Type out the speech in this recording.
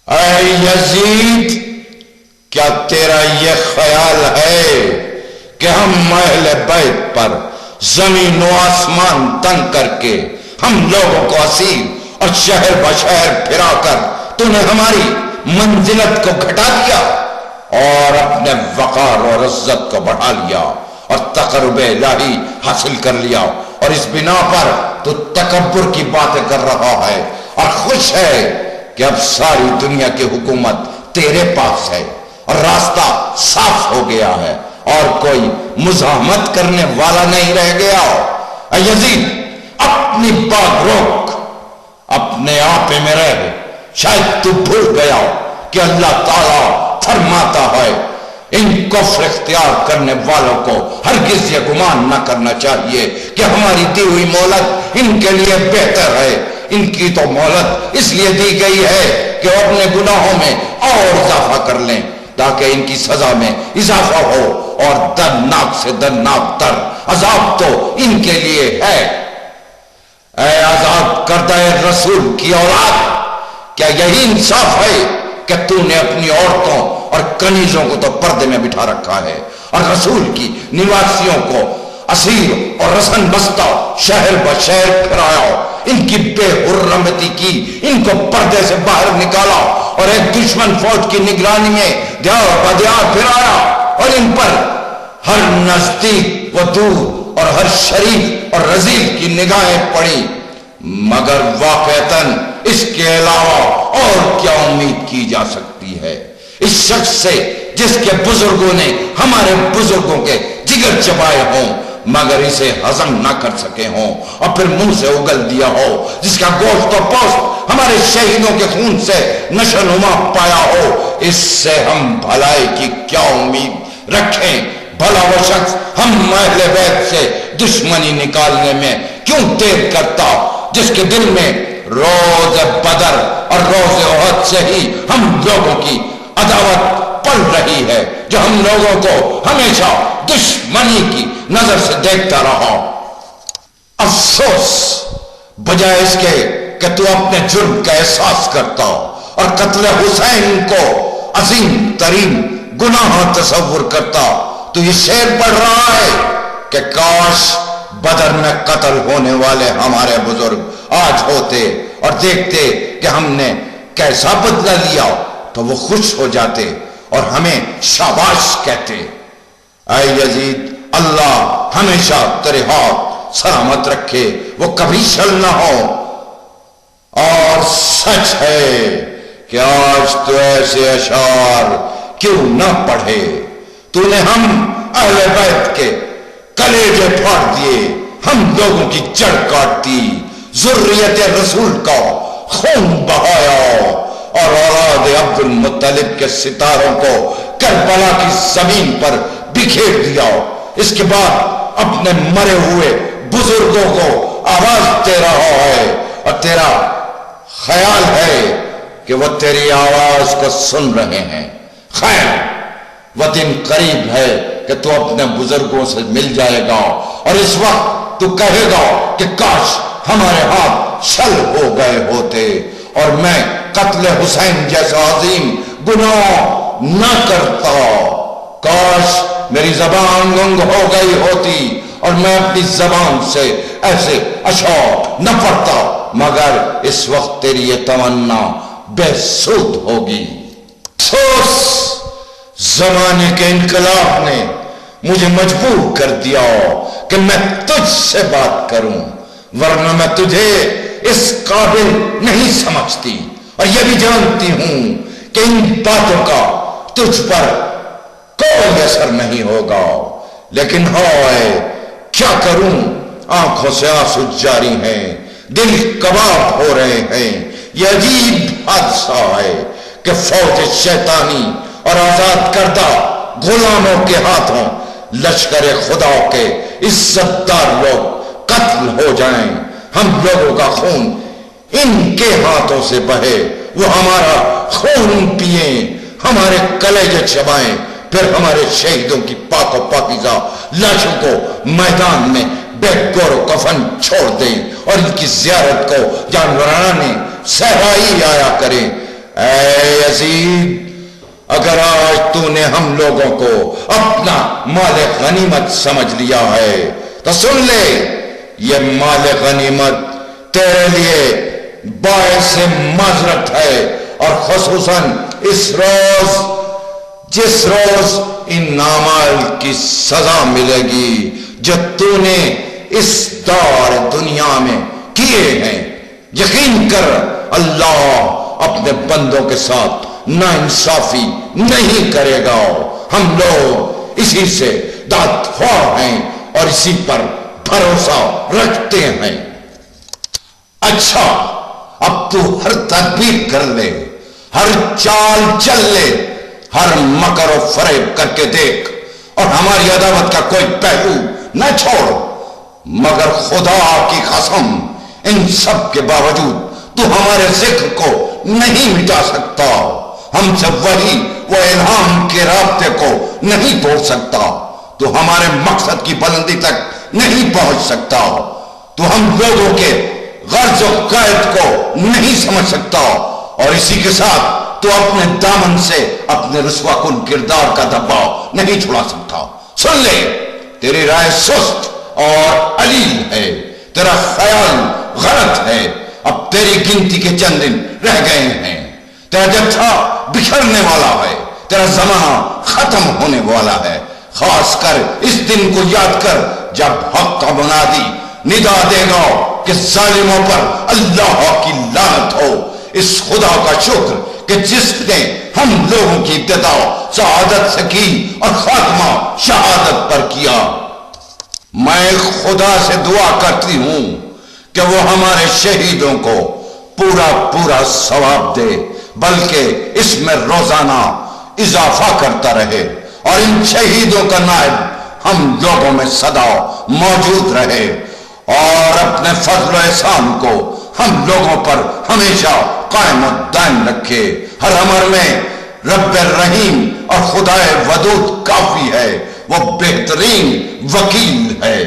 اے یزید، کیا تیرا یہ خیال ہے کہ ہم اہل بیت پر زمین و آسمان تنگ کر کے ہم لوگوں کو اسیر اور شہر بشہر پھرا کر تو نے ہماری منزلت کو گھٹا دیا اور اپنے وقار اور عزت کو بڑھا لیا اور تقرب الہی حاصل کر لیا، اور اس بنا پر تو تکبر کی باتیں کر رہا ہے اور خوش ہے کہ اب ساری دنیا کی حکومت تیرے پاس ہے اور راستہ صاف ہو گیا ہے اور کوئی مزاحمت کرنے والا نہیں رہ گیا۔ اے یزید، اپنی بات روک، اپنے آپ میں رہ۔ شاید تو بھول گیا کہ اللہ تعالیٰ فرماتا ہے ان کفر اختیار کرنے والوں کو ہرگز یہ گمان نہ کرنا چاہیے کہ ہماری دی ہوئی مہلت ان کے لیے بہتر ہے۔ ان کی تو مہلت اس لیے دی گئی ہے کہ وہ اپنے گناہوں میں اور اضافہ کر لیں تاکہ ان کی سزا میں اضافہ ہو، اور دردناک سے دردناک تر عذاب تو ان کے لیے ہے۔ اے آزاد کردہ رسول کی اولاد، کیا یہی انصاف ہے کہ تو نے اپنی عورتوں اور کنیزوں کو تو پردے میں بٹھا رکھا ہے اور رسول کی نواسیوں کو اسیر اور رسن بستہ شہر بشہر پھرایا، ان کی بے حرمتی کی، ان کو پردے سے باہر نکالا اور ایک دشمن فوج کی نگرانی میں دیار بدیار پھرایا، اور ان پر ہر نزدیک و دور اور ہر شریف اور رذیل کی نگاہیں پڑی، مگر واقعتاً اس کے علاوہ اور کیا امید کی جا سکتی ہے اس شخص سے جس کے بزرگوں نے ہمارے بزرگوں کے جگر چبائے ہوں مگر اسے ہضم نہ کر سکے ہوں، اور پھر منہ سے اگل دیا ہو، جس کا گوشت و پوست ہمارے شہیدوں کے خون سے نشو نما پایا ہو۔ اس سے ہم بھلائی کی کیا امید رکھیں؟ بھلا وہ شخص ہم اہل بیت سے دشمنی نکالنے میں کیوں دیر کرتا جس کے دل میں روز بدر اور روز احد سے ہی ہم لوگوں کی عداوت پل رہی ہے، جو ہم لوگوں کو ہمیشہ دشمنی کی نظر سے دیکھتا رہا۔ افسوس بجائے اس کے کہ تو اپنے جرم کا احساس کرتا اور قتل حسین کو عظیم ترین گناہ تصور کرتا، تو یہ شعر پڑھ رہا ہے کہ کاش بدر میں قتل ہونے والے ہمارے بزرگ آج ہوتے اور دیکھتے کہ ہم نے کیسا بدلہ لیا، تو وہ خوش ہو جاتے اور ہمیں شاباش کہتے۔ اے یزید، اللہ ہمیشہ تیرے ہاتھ سلامت رکھے، وہ کبھی شل نہ ہو، اور سچ ہے کہ آج تو ایسے اشعار کیوں نہ پڑھے؟ تو نے ہم اہل بیت کے کلیجے پھاڑ دیے، ہم لوگوں کی جڑ کاٹ دی، ذریت رسول کا خون بہایا اور اولاد عبد المطلب کے ستاروں کو کربلا کی زمین پر بکھیر دیا۔ اس کے بعد اپنے مرے ہوئے بزرگوں کو آواز دے رہا ہے اور تیرا خیال ہے کہ وہ تیری آواز کو سن رہے ہیں۔ خیر، وہ دن قریب ہے کہ تو اپنے بزرگوں سے مل جائے گا، اور اس وقت تو کہے گا کہ کاش ہمارے ہاتھ شل ہو گئے ہوتے اور میں قتل حسین جیسا عظیم گناہ نہ کرتا، کاش میری زبان گنگ ہو گئی ہوتی اور میں اپنی زبان سے ایسے اشعار نہ پڑھتا، مگر اس وقت تیری یہ تمنا بے سود ہوگی۔ افسوس، زمانے کے انقلاب نے مجھے مجبور کر دیا کہ میں تجھ سے بات کروں، ورنہ میں تجھے اس قابل نہیں سمجھتی، اور یہ بھی جانتی ہوں کہ ان باتوں کا تجھ پر کوئی اثر نہیں ہوگا، لیکن ہائے کیا کروں، آنکھوں سے آنسو جاری ہیں، دل کباب ہو رہے ہیں۔ یہ عجیب حادثہ ہے کہ فوج شیطانی اور آزاد کردہ غلاموں کے ہاتھوں لشکر خدا کے عزت دار لوگ قتل ہو جائیں، ہم لوگوں کا خون ان کے ہاتھوں سے بہے، وہ ہمارا خون پیئیں، ہمارے کلیجے چبائیں، پھر ہمارے شہیدوں کی پاک و پاکیزہ لاشوں کو میدان میں بے گور و کفن چھوڑ دیں اور ان کی زیارت کو جانورانہ صحرائی آیا کریں۔ اے یزید، اگر آج تو نے ہم لوگوں کو اپنا مال غنیمت سمجھ لیا ہے تو سن لے، یہ مال غنیمت تیرے لیے باعث معذرت ہے، اور خصوصاً اس روز جس روز ان اعمال کی سزا ملے گی جو تو نے اس دار دنیا میں کیے ہیں۔ یقین کر اللہ اپنے بندوں کے ساتھ ناانصافی نہیں کرے گا۔ ہم لوگ اسی سے دادخواہ ہیں اور اسی پر بھروسہ رکھتے ہیں۔ اچھا، اب تو ہر تدبیر کر لے، ہر چال چل لے، ہر مکر و فریب کر کے دیکھ، اور ہماری عداوت کا کوئی پہلو نہ چھوڑ، مگر خدا کی قسم ان سب کے باوجود تو ہمارے ذکر کو نہیں مٹا سکتا، ہم سے وہی وہ الہام کے رابطے کو نہیں توڑ سکتا، تو ہمارے مقصد کی بلندی تک نہیں پہنچ سکتا، تو ہم لوگوں کے غرض و قائد کو نہیں سمجھ سکتا، اور اسی کے ساتھ تو اپنے دامن سے اپنے رسوا کن کردار کا دباؤ نہیں چھڑا سکتا۔ سن لے، تیری رائے سست اور علیل ہے، تیرا خیال غلط ہے، اب تیری گنتی کے چند دن رہ گئے ہیں، تیرا جتھا بکھرنے والا ہے، تیرا زمانہ ختم ہونے والا ہے، خاص کر اس دن کو یاد کر جب حق کا منادی ندا دے گا کہ ظالموں پر اللہ کی لعنت ہو۔ اس خدا کا شکر کہ جس نے ہم لوگوں کی ابتدا سعادت سے کی اور خاتمہ شہادت پر کیا۔ میں خدا سے دعا کرتی ہوں کہ وہ ہمارے شہیدوں کو پورا ثواب دے، بلکہ اس میں روزانہ اضافہ کرتا رہے، اور ان شہیدوں کا نائب ہم لوگوں میں سدا موجود رہے، اور اپنے فضل و احسان کو ہم لوگوں پر ہمیشہ قائم و دائم رکھے۔ ہر امر میں رب رحیم اور خدا ودود کافی ہے، وہ بہترین وکیل ہے۔